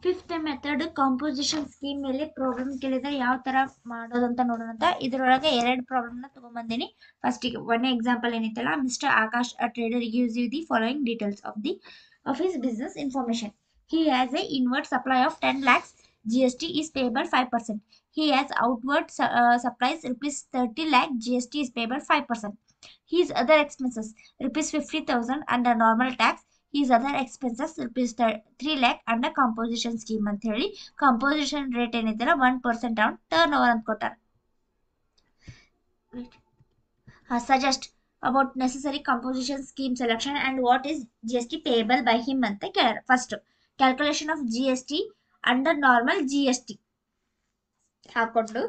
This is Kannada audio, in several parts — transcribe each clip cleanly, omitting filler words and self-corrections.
ಫಿಫ್ತ್ ಮೆಥಡ್ ಕಾಂಪೋಸಿಷನ್ ಸ್ಕೀಮ್ ಮೇಲೆ ಪ್ರಾಬ್ಲಮ್ ಕೇಳಿದ್ರೆ ಯಾವ ತರ ಮಾಡೋದಂತ ನೋಡೋಣ ಅಂತ. ಇದರೊಳಗೆ ಎರಡು ಪ್ರಾಬ್ಲಮ್ ನ ತಗೊಂಡ್ಬಂದಿನಿ. ಫಸ್ಟ್ ಒಂದೇ ಎಕ್ಸಾಂಪಲ್ ಏನಿತ್ತಲ್ಲ, mister Akash a trader gives you the following details of his business information. He has a inward supply of 10 lakhs. GST is payable 5%. He has outward supplies rupees 30 lakh. GST is payable 5%. His other expenses rupees 50,000 under normal tax. His other expenses rupees 3 lakh under composition scheme ಅಂತ ಹೇಳಿ ಕಂಪೋಸಿಷನ್ ರೇಟ್ ಏನಿದೆಯಲ್ಲ 1% ಆನ್ ಟರ್ನ್ ಓವರ್ ಅಂತ ಕೊಟ್ಟಾರ. Suggest about necessary composition scheme selection and what is GST payable by him ಅಂತ ಕೇಳಾರ. First calculation of GST under normal GST ಹಾಕೊಂಡು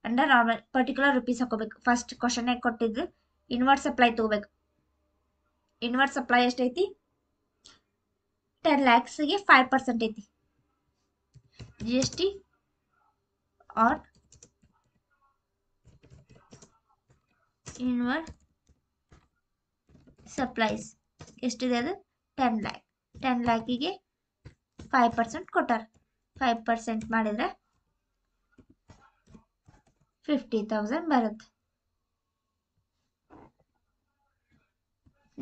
ಅಂಡರ್ ನಾರ್ಮಲ್ ಪರ್ಟಿಕ್ಯುಲರ್ ರುಪೀಸ್ ಹಾಕೋಬೇಕು. ಫಸ್ಟ್ ಕ್ವಶನ್ ಕೊಟ್ಟಿದ್ದು ಇನ್ವರ್ಡ್ ಸಪ್ಲೈ ತಗೋಬೇಕು. ಇನ್ವರ್ಡ್ ಸಪ್ಲೈ ಎಷ್ಟೈತಿ? 10 lakhs ಗೆ 5% ಐತಿ. GST ಆನ್ ಇನ್ವರ್ಡ್ ಸಪ್ಲೈಸ್ ಎಷ್ಟಿದೆ? ಅದು 10 lakh. 10 lakhಗೆ 5% ಕೊಟ್ಟಾರ. 5% ಮಾಡಿದ್ರೆ 50,000 ಬರುತ್ತೆ.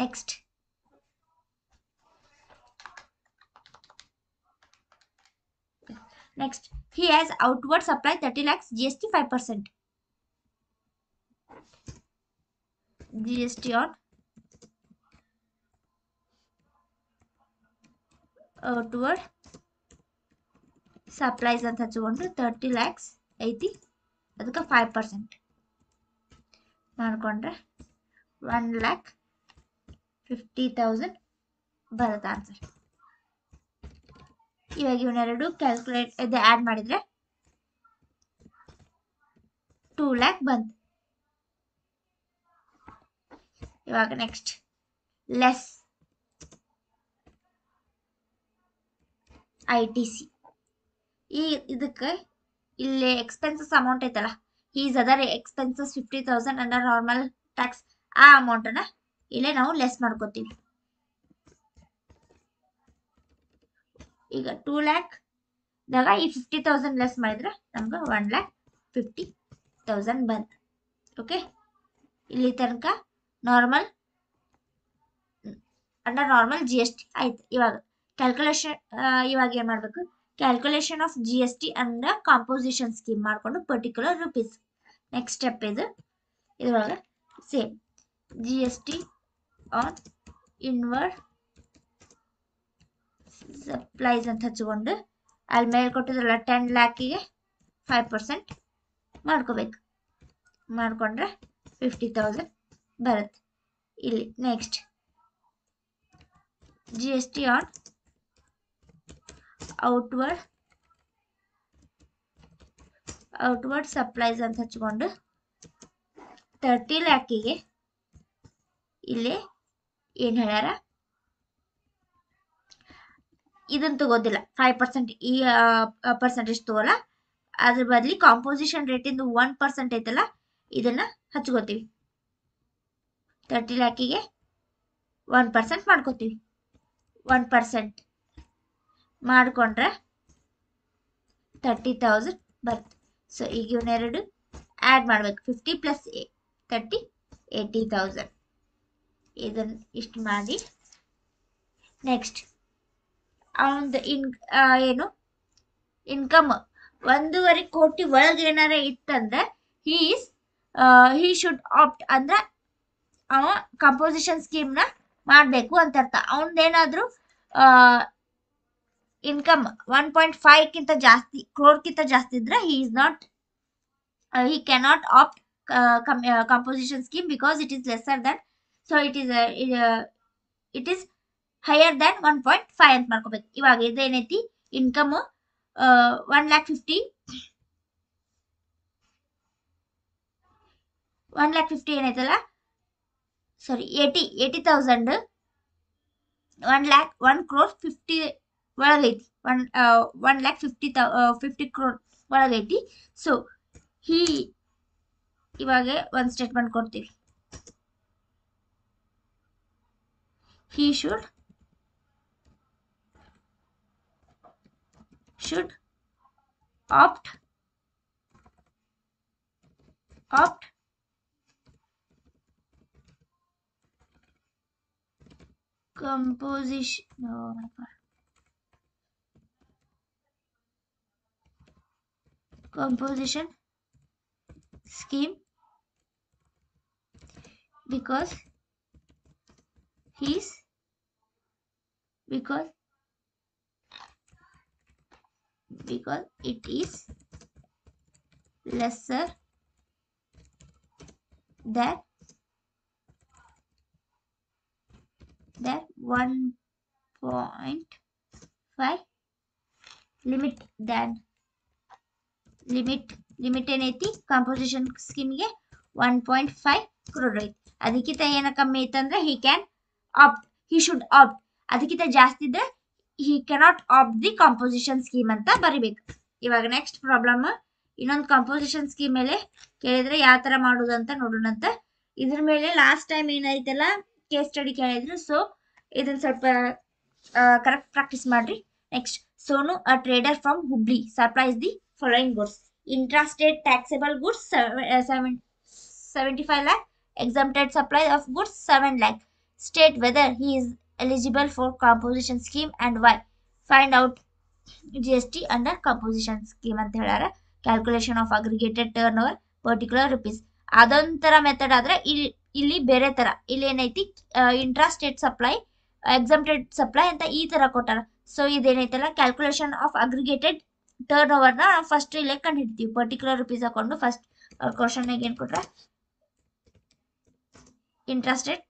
Next he has outward supply 30 lakhs. GST 5%. GST on outward supplies ಅಂತ ಹಚ್ಚಿಕೊಂಡು 30 lakhs ಐತಿ, ಅದಕ್ಕೆ 5% ಮಾಡ್ಕೊಂಡ್ರೆ 1,50,000 ಬರುತ್ತೆ ಆನ್ಸರ್. ಇವಾಗ ಇವನ್ನೆರಡು ಕ್ಯಾಲ್ಕುಲೇಟ್ ಇದು ಆ್ಯಡ್ ಮಾಡಿದ್ರೆ 2 lakh ಬಂತು. ಇವಾಗ ನೆಕ್ಸ್ಟ್ ಲೆಸ್ ITC. ಇದಕ್ಕೆ ಇಲ್ಲಿ ಎಕ್ಸ್ಪೆನ್ಸಸ್ ಅಮೌಂಟ್ ಐತಲ್ಲ, is other expenses 50,000 under normal tax, ಆ ಅಮೌಂಟನ್ನ ಇಲ್ಲೇ ನಾವು ಲೆಸ್ ಮಾಡ್ಕೋತೀವಿ. ಈಗ 2 lakh ದಾಗ ಈ 50,000 ಲೆಸ್ ಮಾಡಿದ್ರೆ ನಮ್ಗೆ 1,50,000 ಬಂತು. ಓಕೆ, ಇಲ್ಲಿ ತನಕ ನಾರ್ಮಲ್ ಅಂಡರ್ ನಾರ್ಮಲ್ GST ಆಯ್ತು. ಇವಾಗ ಕ್ಯಾಲ್ಕುಲೇಷನ್, ಇವಾಗ ಏನು ಮಾಡಬೇಕು? Calculation of GST under composition scheme ಮಾಡಿಕೊಂಡು ಪರ್ಟಿಕ್ಯುಲರ್ ರುಪೀಸ್. ನೆಕ್ಸ್ಟ್ ಸ್ಟೆಪ್ ಇದ್ರೊಳಗೆ same GST on inward supplies ಅಂತ ಹಚ್ಚಿಕೊಂಡು ಅಲ್ಲಿ ಮೇಲೆ ಕೊಟ್ಟಿದ್ರಲ್ಲ 10 lakhಗೆ 5% ಮಾಡ್ಕೋಬೇಕು. ಮಾಡ್ಕೊಂಡ್ರೆ 50,000 ಬರುತ್ತೆ. ಇಲ್ಲಿ next GST on outward supplies ಅಂತ ಹಚ್ಕೊಂಡು 30 lakhಗೆ ಇಲ್ಲಿ ಏನು ಹೇಳ್ಯಾರ, ಇದನ್ನ ತಗೋದಿಲ್ಲ, 5% ಈ ಪರ್ಸೆಂಟೇಜ್ ತಗೋಲ್ಲ. ಅದ್ರ ಬದಲಿ ಕಾಂಪೋಸಿಷನ್ ರೇಟಿಂದು 1% ಐತಲ್ಲ, ಇದನ್ನ ಹಚ್ಕೋತೀವಿ. 30 lakhಗೆ 1% ಮಾಡ್ಕೋತೀವಿ. 1% ಮಾಡಿಕೊಂಡ್ರೆ 30,000 ಬರುತ್ತೆ. ಸೊ ಈಗ ಇವನ್ನೆರಡು ಆ್ಯಡ್ ಮಾಡಬೇಕು. 50 + 30 80,000. ಇದನ್ನು ಇಷ್ಟು ಮಾಡಿ ನೆಕ್ಸ್ಟ್ ಅವನದು ಏನು ಇನ್ಕಮ್ 1.5 ಕೋಟಿ ಒಳಗೆ ಏನಾರ ಇತ್ತಂದ್ರೆ ಹಿ ಶುಡ್ ಆಪ್ಟ್ ಅಂದ್ರೆ ಅವ ಕಂಪೋಸಿಷನ್ ಸ್ಕೀಮ್ನ ಮಾಡಬೇಕು ಅಂತ ಅರ್ಥ. ಅವನದೇನಾದ್ರೂ ಇನ್ಕಮ್ 1.5 ಕ್ರೋರ್ಕಿಂತ ಜಾಸ್ತಿ ಇದ್ರೆ he cannot opt composition scheme because it is lesser than, so it is higher than 1.5 ಅಂತ ಮಾಡ್ಕೋಬೇಕು. ಇವಾಗ ಇದೇನೈತಿ ಇನ್ಕಮ್ 1,50,000 ಏನೈತಲ್ಲ, ಸಾರಿ 80,000 1 crore 50 ಒಳಗೈತಿ. 1,50,000 crore ಒಳಗೈತಿ. ಸೊ ಇವಾಗ ಒಂದು ಸ್ಟೇಟ್ಮೆಂಟ್ ಕೊಡ್ತೀವಿ. he should should opt composition, oh my god, composition scheme because because it is lesser than 1.5 limit ಏನೈತಿ ಕಂಪೋಸಿಷನ್ ಸ್ಕೀಮ್ಗೆ 1.5 crore ಐತಿ. ಅದಕ್ಕಿಂತ ಏನ ಕಮ್ಮಿ ಐತಂದ್ರೆ he should opt. ಅದಕ್ಕಿಂತ ಜಾಸ್ತಿ ಇದ್ರೆ he cannot opt the composition scheme ಅಂತ ಬರಿಬೇಕು. ಇವಾಗ ನೆಕ್ಸ್ಟ್ ಪ್ರಾಬ್ಲಮ್ ಇನ್ನೊಂದು ಕಂಪೋಸಿಷನ್ ಸ್ಕೀಮ್ ಮೇಲೆ ಕೇಳಿದ್ರೆ ಯಾವ ತರ ಮಾಡೋದು ಅಂತ ನೋಡೋಣ ಅಂತ. ಇದ್ರ ಮೇಲೆ ಲಾಸ್ಟ್ ಟೈಮ್ ಏನೈತಲ್ಲ ಕೇಸ್ ಸ್ಟಡಿ ಕೇಳಿದ್ರು. ಸೊ ಇದನ್ನ ಸ್ವಲ್ಪ ಕರೆಕ್ಟ್ ಪ್ರಾಕ್ಟೀಸ್ ಮಾಡ್ರಿ. Next, Sonu, a trader from Hubli, supplies the following goods: intrastate taxable goods 75 lakh, exempted supply of goods 7 lakh. State whether he is eligible for composition scheme and why. Find out GST under composition scheme ಅಂತ ಹೇಳ್ಯಾರ. Calculation of aggregated turn over particular rupees. ಅದೊಂಥರ ಮೆಥಡ್ ಆದ್ರೆ ಇಲ್ಲಿ ಬೇರೆ ತರ. ಇಲ್ಲಿ ಏನೈತಿ ಇಂಟ್ರಾಸ್ಟೇಟ್ ಸಪ್ಲೈ, ಎಕ್ಸಮ್ಟೆಡ್ ಸಪ್ಲೈ ಅಂತ ಈ ತರ ಕೊಟ್ಟಾರ. ಸೊ ಇದೇನೈತಲ್ಲ calculation of aggregated turnover ನ ಫಸ್ಟ್ ಇಲ್ಲೇ ಕಂಡು ಹಿಡ್ತೀವಿ. ಪರ್ಟಿಕ್ಯುಲರ್ ರುಪೀಸ್ ಹಾಕೊಂಡು ಫಸ್ಟ್ ಕ್ವಶನ್ ಏನ್ ಕೊಟ್ರ ಇಂಟ್ರಾಸ್ಟೇಟ್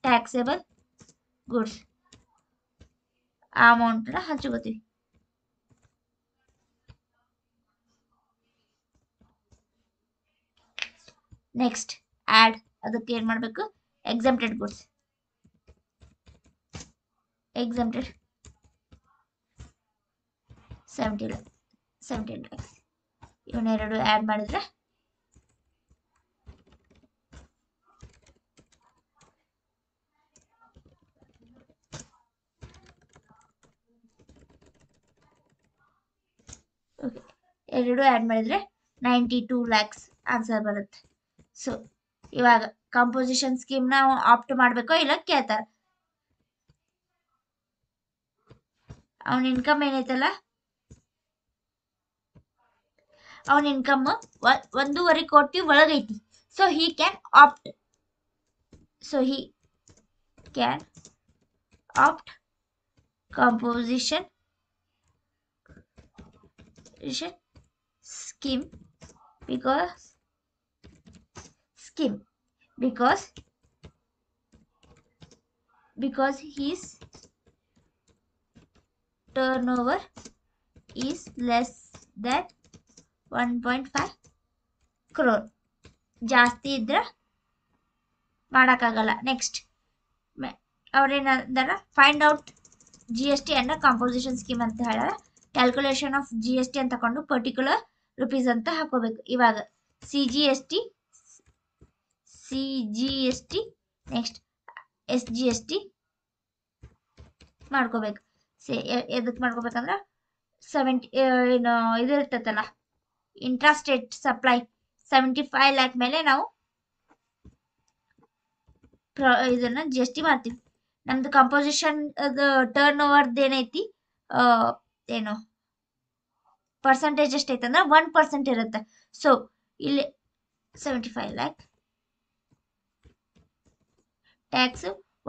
ಟ್ಯಾಕ್ಸೇಬಲ್ ಗುಡ್ಸ್ ಆ ಅಮೌಂಟ್ ನ ಹಂಚ್ಕೋತೀವಿ. ನೆಕ್ಸ್ಟ್ ಆಡ್, ಅದಕ್ಕೆ ಏನ್ ಮಾಡ್ಬೇಕು ಎಕ್ಸಮ್ಟೆಡ್ ಗುಡ್ಸ್, ಎಕ್ಸಮ್ಟೆಡ್ 17 lakhs. ಇವನ್ನೆರಡು ಆಡ್ ಮಾಡಿದ್ರೆ ಎರಡು ಆಡ್ ಮಾಡಿದ್ರೆ 92 lakhs ಆನ್ಸರ್ ಬರುತ್ತೆ. ಸೊ ಇವಾಗ ಕಂಪೋಸಿಷನ್ ಸ್ಕೀಮ್ ನ ಆಪ್ಟ್ ಮಾಡ್ಬೇಕೋ ಇಲ್ಲ ಕೇಳ್ತಾರ. ಅವನ ಇನ್ಕಮ್ ಏನೈತಲ್ಲ, ಅವನ ಇನ್ಕಮ್ 1.5 ಕೋಟಿ ಒಳಗೈತಿ. So he can opt composition scheme because his turnover is less than 1.5 crore. ಜಾಸ್ತಿ ಇದ್ರೆ ಮಾಡಕ್ಕಾಗಲ್ಲ. ನೆಕ್ಸ್ಟ್ ಅವ್ರೇನಂದಾರ find out GST and composition scheme ಅಂತ ಹೇಳ್ಯಾರ. ಕ್ಯಾಲ್ಕುಲೇಷನ್ ಆಫ್ GST ಅಂತ ತಕೊಂಡು ಪರ್ಟಿಕ್ಯುಲರ್ ರುಪೀಸ್ ಅಂತ ಹಾಕೋಬೇಕು. ಇವಾಗ CGST ನೆಕ್ಸ್ಟ್ SGST ಮಾಡ್ಕೋಬೇಕು. ಎದಕ್ ಮಾಡ್ಕೋಬೇಕಂದ್ರ 70 ಇದು ಇರ್ತೈತಲ್ಲ ಇಂಟ್ರಾಸ್ಟೇಟ್ ಸಪ್ಲೈ 75 lakh ಮೇಲೆ ನಾವು ಇದನ್ನ GST ಮಾಡ್ತೀವಿ. ನಮ್ದು ಕಂಪೋಸಿಷನ್ ಟರ್ನ್ ಓವರ್ ಏನೈತಿ ಏನು ಪರ್ಸೆಂಟೇಜ್ ಎಷ್ಟೈತೆ ಅಂದ್ರೆ 1% ಇರುತ್ತೆ. ಸೊ ಇಲ್ಲಿ 75 lakh ಟ್ಯಾಕ್ಸ್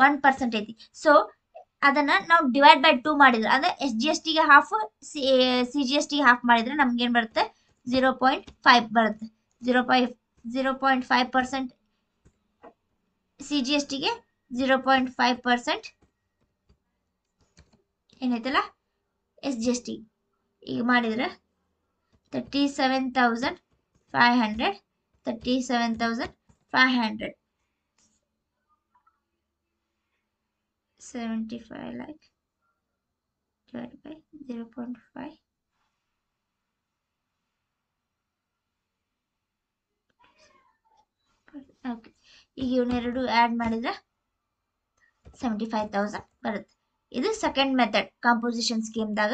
1% ಐತಿ. ಸೊ ಅದನ್ನ ನಾವು ಡಿವೈಡ್ ಬೈ 2 ಮಾಡಿದ್ರೆ ಅಂದ್ರೆ SGST ಗೆ ಹಾಫ್, CGST ಗೆ ಹಾಫ್ ಮಾಡಿದ್ರೆ ನಮ್ಗೆ ಏನ್ ಬರುತ್ತೆ 0.5 ಬರುತ್ತೆ. 0.5% CGST ಗೆ 0.5% ಏನೈತಲ್ಲ SGST. ಈಗ ಮಾಡಿದ್ರೆ 37,500 75 lakh divided by 0.5 ಓಕೆ. ಈಗ ಇವನ್ನೆರಡು ಆಡ್ ಮಾಡಿದ್ರೆ 75,000 ಬರುತ್ತೆ. ಇದು ಸೆಕೆಂಡ್ ಮೆಥಡ್ ಕಂಪೋಸಿಷನ್ ಸ್ಕೀಮ್ದಾಗ